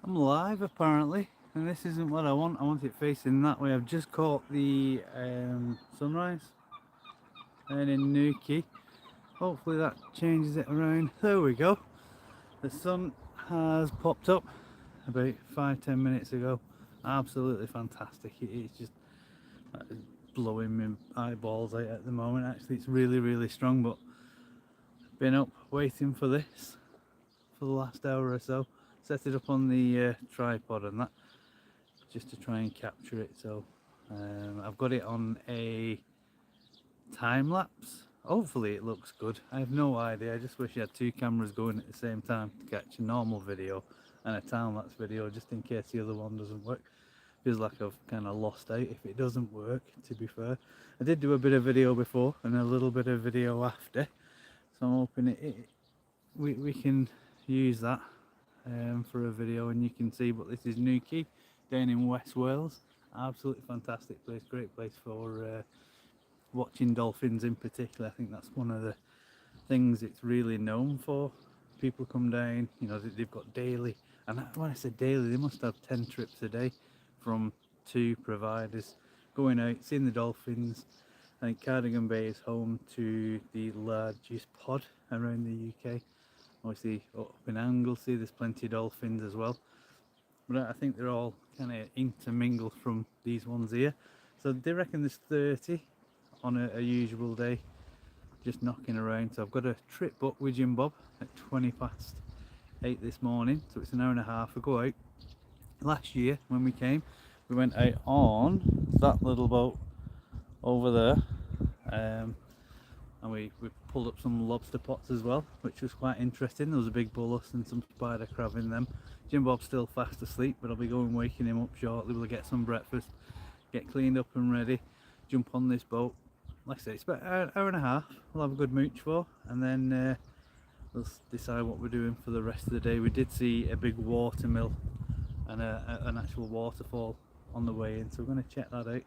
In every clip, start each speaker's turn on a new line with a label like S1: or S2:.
S1: I'm live apparently, and this isn't what I want. I want it facing that way. I've just caught the sunrise and in Nuki. Hopefully that changes it around. There we go. The sun has popped up about 5-10 minutes ago. Absolutely fantastic. It's just blowing my eyeballs out at the moment. Actually, it's really strong, but been up waiting for this for the last hour or so. Set it up on the tripod and that, just to try and capture it. So I've got it on a time lapse. Hopefully it looks good. I have no idea. I just wish I had two cameras going at the same time to catch a normal video and a time lapse video, just in case the other one doesn't work. Feels like I've kind of lost out if it doesn't work, to be fair. I did do a bit of video before and a little bit of video after, so I'm hoping we can use that for a video and you can see. But this is Nuki down in West Wales. Absolutely fantastic place, great place for watching dolphins in particular. I think that's one of the things it's really known for. People come down, you know, they've got daily, and when I say daily, they must have 10 trips a day from 2 providers going out, seeing the dolphins. I think Cardigan Bay is home to the largest pod around the UK. Obviously up in Anglesey there's plenty of dolphins as well, but I think they're all kind of intermingled from these ones here. So they reckon there's 30 on a usual day just knocking around. So I've got a trip booked with Jim Bob at 8:20 this morning, so it's an hour and a half. I go out. Last year when we came, we went out on that little boat over there, and we pulled up some lobster pots as well, which was quite interesting. There was a big bullus and some spider crab in them. Jim Bob's still fast asleep, but I'll be going waking him up shortly. We'll get some breakfast, get cleaned up and ready, jump on this boat. Like I say, it's about an hour and a half. We'll have a good mooch for, and then we'll decide what we're doing for the rest of the day. We did see a big water mill and an actual waterfall on the way in, so we're going to check that out.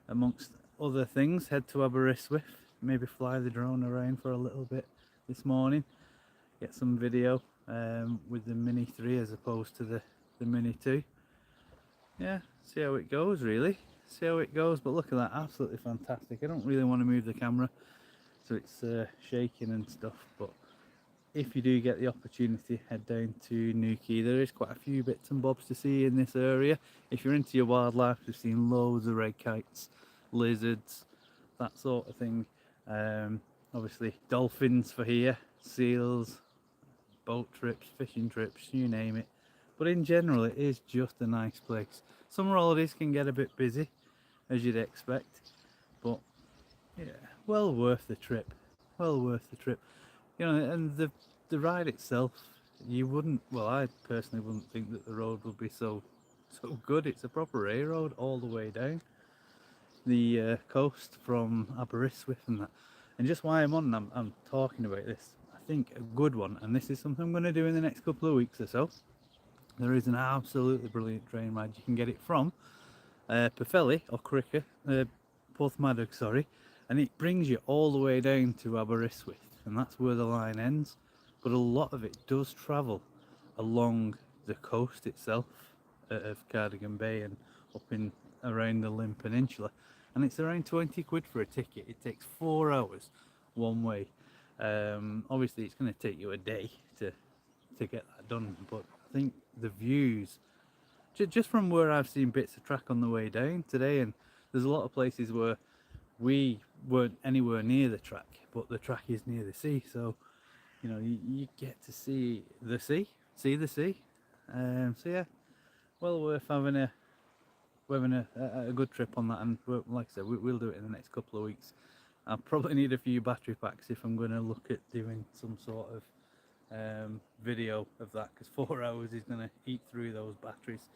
S1: Amongst other things, head to Aberystwyth, maybe fly the drone around for a little bit this morning, get some video with the Mini 3 as opposed to the Mini 2. Yeah, see how it goes really, see how it goes. But look at that, absolutely fantastic. I don't really want to move the camera so it's shaking and stuff, but if you do get the opportunity, head down to Nuki. There is quite a few bits and bobs to see in this area. If you're into your wildlife, we've seen loads of red kites, lizards, that sort of thing. Obviously dolphins for here, seals, boat trips, fishing trips, you name it. But in general, it is just a nice place. Summer holidays can get a bit busy, as you'd expect, but yeah, well worth the trip. Well worth the trip. You know, and the ride itself, you wouldn't. Well, I personally wouldn't think that the road would be so good. It's a proper A road all the way down the coast from Aberystwyth and that. And just why I'm talking about this, I think a good one, and this is something I'm going to do in the next couple of weeks or so. There is an absolutely brilliant train ride. You can get it from Pwllheli or Cricker, Porthmadog, sorry, and it brings you all the way down to Aberystwyth, and that's where the line ends. But a lot of it does travel along the coast itself of Cardigan Bay and up in around the Llyn Peninsula, and it's around 20 quid for a ticket. It takes 4 hours one way. Obviously it's going to take you a day to get that done, but I think the views, just from where I've seen bits of track on the way down today, and there's a lot of places where we weren't anywhere near the track, but the track is near the sea, so you know you get to see the sea. So yeah, well worth having a good trip on that. And like I said, we'll do it in the next couple of weeks. I'll probably need a few battery packs if I'm going to look at doing some sort of video of that, because 4 hours is going to eat through those batteries.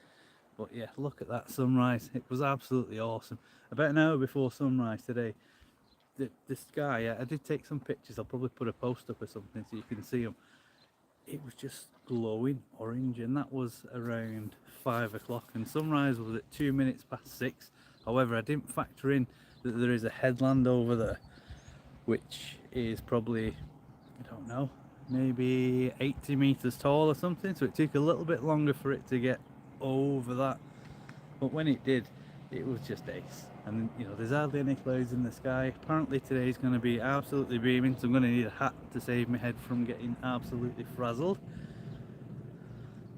S1: But yeah, look at that sunrise. It was absolutely awesome. About an hour before sunrise today, the sky, I did take some pictures. I'll probably put a post up or something so you can see them. It was just glowing orange, and that was around 5 o'clock, and sunrise was at 2 minutes past 6. However, I didn't factor in that there is a headland over there, which is probably, I don't know, maybe 80 meters tall or something, so it took a little bit longer for it to get over that, but when it did, it was just ace. And you know, there's hardly any clouds in the sky. Apparently today's going to be absolutely beaming, so I'm going to need a hat to save my head from getting absolutely frazzled.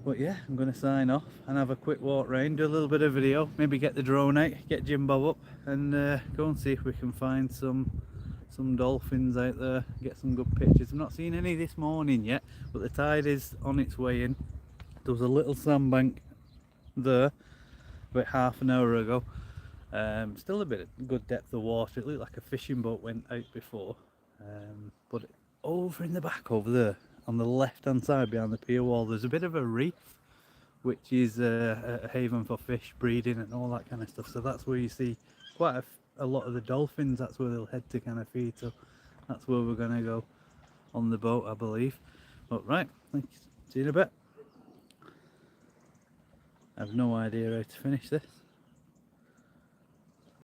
S1: But yeah, I'm going to sign off and have a quick walk round, do a little bit of video, maybe get the drone out, get Jim Bob up, and go and see if we can find some dolphins out there, get some good pictures. I've not seen any this morning yet, but the tide is on its way in. There was a little sandbank there about half an hour ago. Still a bit of good depth of water. It looked like a fishing boat went out before, but over in the back over there on the left hand side behind the pier wall, there's a bit of a reef, which is a haven for fish breeding and all that kind of stuff. So that's where you see quite a lot of the dolphins. That's where they'll head to kind of feed, so that's where we're going to go on the boat, I believe. But right, thanks, see you in a bit. I have no idea how to finish this.